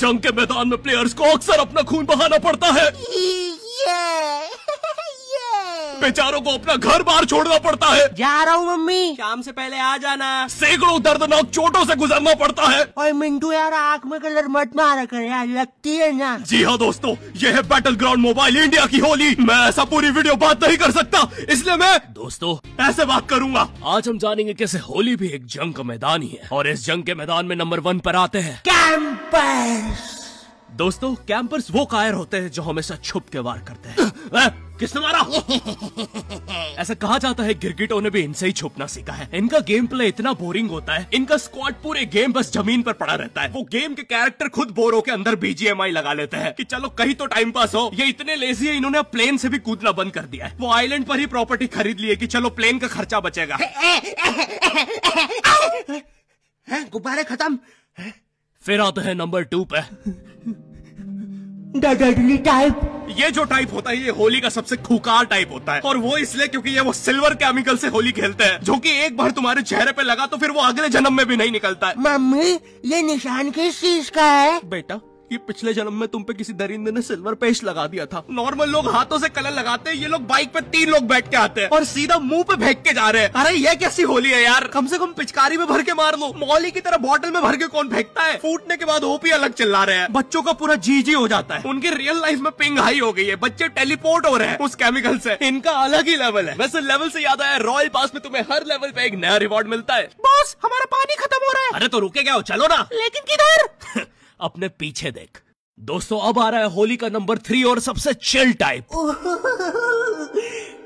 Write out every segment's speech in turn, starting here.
जंग के मैदान में प्लेयर्स को अक्सर अपना खून बहाना पड़ता है। बेचारों को अपना घर बार छोड़ना पड़ता है। जा रहा हूँ मम्मी, शाम से पहले आ जाना। सैकड़ों दर्दनाक चोटों से गुजरना पड़ता है। और मिंटू यार आँख में कलर मत मारा कर यार, लगती है ना। जी हाँ दोस्तों, ये है बैटल ग्राउंड मोबाइल इंडिया की होली। मैं ऐसा पूरी वीडियो बात नहीं कर सकता, इसलिए मैं दोस्तों ऐसे बात करूंगा। आज हम जानेंगे कैसे होली भी एक जंग का मैदान ही है, और इस जंग के मैदान में नंबर 1 पर आते हैं कैंपर्स। दोस्तों कैंपर्स वो कायर होते हैं जो हमेशा छुप के वार करते हैं। किसने मारा? ऐसा कहा जाता है गिरगिटों ने भी इनसे ही छुपना सीखा है। इनका गेम प्ले इतना बोरिंग होता है, इनका स्क्वाड पूरे गेम बस जमीन पर पड़ा रहता है। वो गेम के कैरेक्टर खुद बोर होकर अंदर BGMI लगा लेते हैं कि चलो कहीं तो टाइम पास हो। ये इतने लेजी है, इन्होंने प्लेन से भी कूदना बंद कर दिया है। वो आइलैंड पर ही प्रॉपर्टी खरीद ली है कि चलो प्लेन का खर्चा बचेगा। गुब्बारे खत्म। फिर आते हैं नंबर 2 पे, डडली टाइप। ये जो टाइप होता है ये होली का सबसे खूंखार टाइप होता है, और वो इसलिए क्योंकि ये वो सिल्वर केमिकल से होली खेलते हैं, जो कि एक बार तुम्हारे चेहरे पे लगा तो फिर वो अगले जन्म में भी नहीं निकलता है। मम्मी ये निशान किस चीज का है? बेटा ये पिछले जन्म में तुम पे किसी दरिंदे ने सिल्वर पेस्ट लगा दिया था। नॉर्मल लोग हाथों से कलर लगाते हैं, ये लोग बाइक पे 3 लोग बैठ के आते हैं और सीधा मुंह पे फेंक के जा रहे हैं। अरे ये कैसी होली है यार, कम से कम पिचकारी में भर के मार लो। मौली की तरह बॉटल में भर के कौन फेंकता है? फूटने के बाद ओपी अलग चिल्ला रहे हैं। बच्चों का पूरा जी हो जाता है। उनकी रियल लाइफ में पिंग हाई हो गई है, बच्चे टेलीपोर्ट हो रहे हैं उस केमिकल से। इनका अलग ही लेवल है। वैसे लेवल से याद आया, रॉयल पास में तुम्हें हर लेवल पे एक नया रिवॉर्ड मिलता है। बॉस हमारा पानी खत्म हो रहा है। अरे तो रुके क्या हो, चलो ना। लेकिन किधर? अपने पीछे देख। दोस्तों अब आ रहा है होली का नंबर 3 और सबसे चिल टाइप,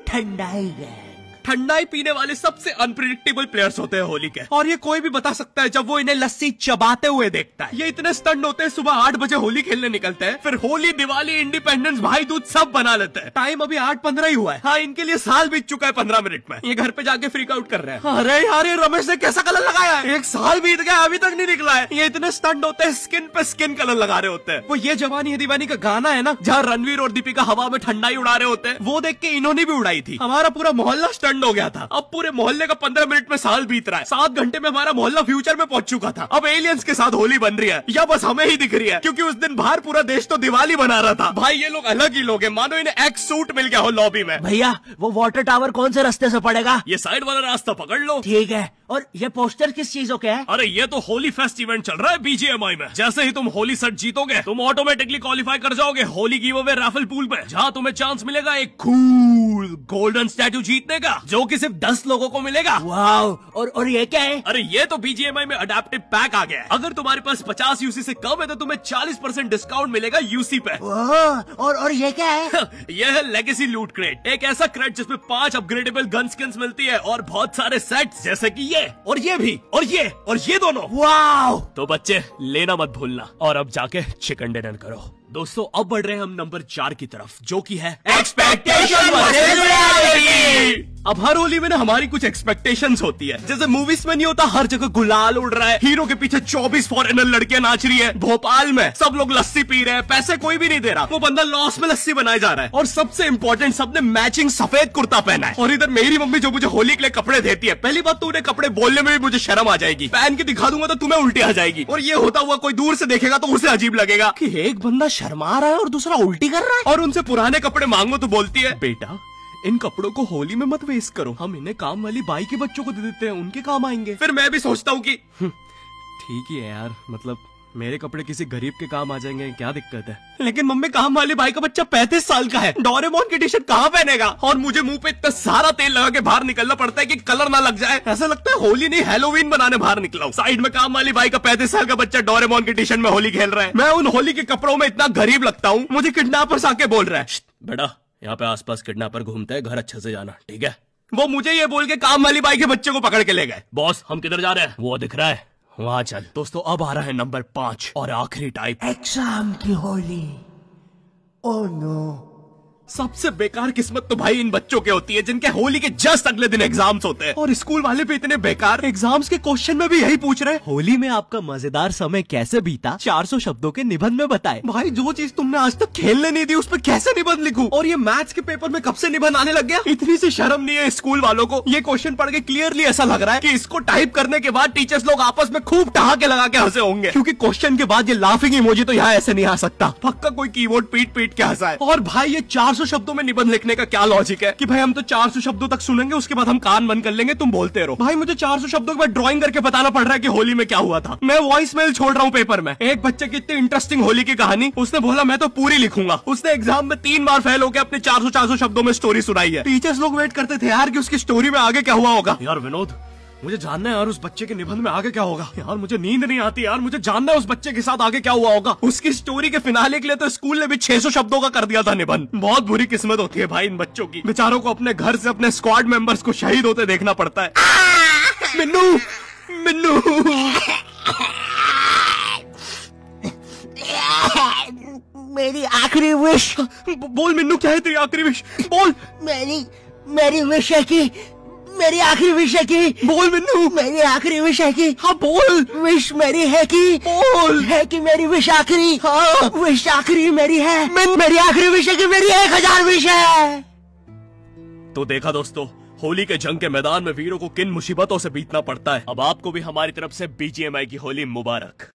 ठंडाई गैंग। ठंडाई पीने वाले सबसे अनप्रिडिक्टेबल प्लेयर्स होते हैं होली के, और ये कोई भी बता सकता है जब वो इन्हें लस्सी चबाते हुए देखता है। ये इतने स्टंट होते हैं, सुबह 8 बजे होली खेलने निकलते हैं, फिर होली, दिवाली, इंडिपेंडेंस, भाई दूज सब बना लेते हैं। टाइम अभी 8:15 ही हुआ है। हाँ, इनके लिए साल बीत चुका है 15 मिनट में। ये घर पे जाके फ्रीक आउट कर रहे हैं। अरे यार ये रमेश ने कैसा कलर लगाया है, 1 साल बीत गया अभी तक नहीं निकला है। ये इतने स्टंट होते हैं, स्किन पे स्किन कलर लगा रहे होते हैं। वो ये जवानी है दीवानी का गाना है ना, जहाँ रणवीर और दीपिका हवा में ठंडाई उड़ा रहे होते हैं, वो देख के इन्होंने भी उड़ाई थी। हमारा पूरा मोहल्ला स्टंट हो गया था। अब पूरे मोहल्ले का 15 मिनट में साल बीत रहा है। 7 घंटे में हमारा मोहल्ला फ्यूचर में पहुंच चुका था। अब एलियंस के साथ होली बन रही है, या बस हमें ही दिख रही है, क्योंकि उस दिन बाहर पूरा देश तो दिवाली बना रहा था। भाई ये लोग अलग ही लोग हैं, मानो इन्हें एक्स सूट मिल गया हो लॉबी में। भैया वो वाटर टावर कौन से रास्ते से पड़ेगा? ये साइड वाला रास्ता पकड़ लो। ठीक है। और ये पोस्टर किस चीजों के है? अरे ये तो होली फेस्ट इवेंट चल रहा है BGMI में। जैसे ही तुम होली सेट जीतोगे, तुम ऑटोमेटिकली क्वालिफाई कर जाओगे Holi give away Rafale pool में, जहाँ तुम्हें चांस मिलेगा एक कूल गोल्डन स्टैटू जीतने का, जो कि सिर्फ 10 लोगों को मिलेगा। वाओ। और ये क्या है? अरे ये तो BGMI में अडेप्टिव पैक आ गया है। अगर तुम्हारे पास 50 UC से कम है तो तुम्हें 40% डिस्काउंट मिलेगा UC पे। और ये क्या है? यह है लेगेसी लूट क्रेट, एक ऐसा क्रेट जिसमें 5 अपग्रेडेबल गन स्किन्स मिलती है और बहुत सारे सेट्स, जैसे कि ये और ये भी और ये दोनों। वाओ। तो बच्चे लेना मत भूलना, और अब जाके चिकन डिनर करो। दोस्तों अब बढ़ रहे हैं हम नंबर 4 की तरफ, जो कि है एक्सपेक्टेशन वर्सेस रियलिटी। अब हर होली में ना हमारी कुछ एक्सपेक्टेशंस होती है। जैसे मूवीज में नहीं होता, हर जगह गुलाल उड़ रहा है, हीरो के पीछे 24 फॉरेनर लड़कियां नाच रही है, भोपाल में सब लोग लस्सी पी रहे हैं, पैसे कोई भी नहीं दे रहा, वो बंदा लॉस में लस्सी बनाया जा रहा है, और सबसे इंपॉर्टेंट सबने मैचिंग सफेद कुर्ता पहना है। और इधर मेरी मम्मी जो मुझे होली के लिए कपड़े देती है, पहली बात तो उन्हें कपड़े बोलने में भी मुझे शर्म आ जाएगी, पहन के दिखा दूंगा तो तुम्हें उल्टी आ जाएगी, और ये होता हुआ कोई दूर से देखेगा तो उसे अजीब लगेगा कि एक बंदा शर्मा रहा है और दूसरा उल्टी कर रहा है। और उनसे पुराने कपड़े मांगो तो बोलती है, बेटा इन कपड़ों को होली में मत वेस्ट करो, हम इन्हें काम वाली बाई के बच्चों को दे देते हैं, उनके काम आएंगे। फिर मैं भी सोचता हूँ कि ठीक ही है यार, मतलब मेरे कपड़े किसी गरीब के काम आ जाएंगे, क्या दिक्कत है। लेकिन मम्मी काम वाली भाई का बच्चा 35 साल का है, डोरेमोन की टी शर्ट कहाँ पहनेगा, और मुझे मुंह पे इतना सारा तेल लगा के बाहर निकलना पड़ता है कि कलर ना लग जाए। ऐसा लगता है होली नहीं हैलोवीन बनाने बाहर निकला हूं। साइड में काम वाली भाई का 35 साल का बच्चा डोरेमोन की टी शर्ट में होली खेल रहा है। मैं उन होली के कपड़ों में इतना गरीब लगता हूँ, मुझे किडनैपर्स आके बोल रहा है, बेटा यहाँ पे आसपास किडनैपर घूमते हैं, घर अच्छे से जाना, ठीक है। वो मुझे ये बोल के काम वाली बाई के बच्चे को पकड़ के ले गए। बॉस हम किधर जा रहे हैं? वो दिख रहा है, वहां चल। दोस्तों अब आ रहा है नंबर 5 और आखिरी टाइप, एग्जाम की होली। ओह नो, सबसे बेकार किस्मत तो भाई इन बच्चों के होती है जिनके होली के जस्ट अगले दिन एग्जाम्स होते हैं, और स्कूल वाले भी इतने बेकार, एग्जाम्स के क्वेश्चन में भी यही पूछ रहे हैं होली में आपका मजेदार समय कैसे बीता, 400 शब्दों के निबंध में बताए। भाई जो चीज तुमने आज तक खेलने नहीं दी उस पर कैसे निबंध लिखूं? और ये मैथ्स के पेपर में कब से निबंध आने लग गया? इतनी सी शर्म नहीं है स्कूल वालों को? ये क्वेश्चन पढ़ के क्लियरली ऐसा लग रहा है कि इसको टाइप करने के बाद टीचर्स लोग आपस में खूब ठहाके लगा के हंसे होंगे, क्योंकि क्वेश्चन के बाद ये लाफिंग इमोजी तो यहाँ ऐसे नहीं आ सकता। पक्का कोई कीबोर्ड पीट पीट के हंसा है। और भाई ये 400 शब्दों में निबंध लिखने का क्या लॉजिक है कि भाई हम तो 400 शब्दों तक सुनेंगे, उसके बाद हम कान बंद कर लेंगे, तुम बोलते रहो। भाई मुझे 400 शब्दों के बाद ड्राइंग करके बताना पड़ रहा है कि होली में क्या हुआ था। मैं वॉइस मेल छोड़ रहा हूँ पेपर में। एक बच्चे की इतनी इंटरेस्टिंग होली की कहानी, उसने बोला मैं तो पूरी लिखूंगा। उसने एग्जाम में 3 बार फेल होकर अपने 400 शब्दों में स्टोरी सुनाई है। टीचर्स लोग वेट करते थे यार कि उसकी स्टोरी में आगे क्या हुआ होगा। यार विनोद, मुझे जानना है यार उस बच्चे के निबंध में आगे क्या होगा। यार मुझे नींद नहीं आती यार, मुझे जानना है उस बच्चे के साथ आगे क्या हुआ होगा। उसकी स्टोरी के फिनाले के लिए तो स्कूल ने भी 600 शब्दों का कर दिया था निबंध। बहुत बुरी किस्मत होती है भाई इन बच्चों की, बेचारों को अपने घर से अपने स्क्वाड मेंबर्स को शहीद होते देखना पड़ता है। मिन्नू मिन्नू मेरी आखिरी विश। बोल मिन्नू, क्या है तेरी आखिरी विश? बोल। मेरी विश है कि मेरी आखिरी विश है कि बोल मिन्नू। मेरी आखिरी विश है कि हाँ बोल। विश मेरी है कि बोल। है कि मेरी विश आखिरी। हाँ विश आखिरी मेरी है। मेरी आखिरी विश है कि मेरी 1000 विश है। तो देखा दोस्तों, होली के जंग के मैदान में वीरों को किन मुसीबतों से बीतना पड़ता है। अब आपको भी हमारी तरफ से BGMI की होली मुबारक।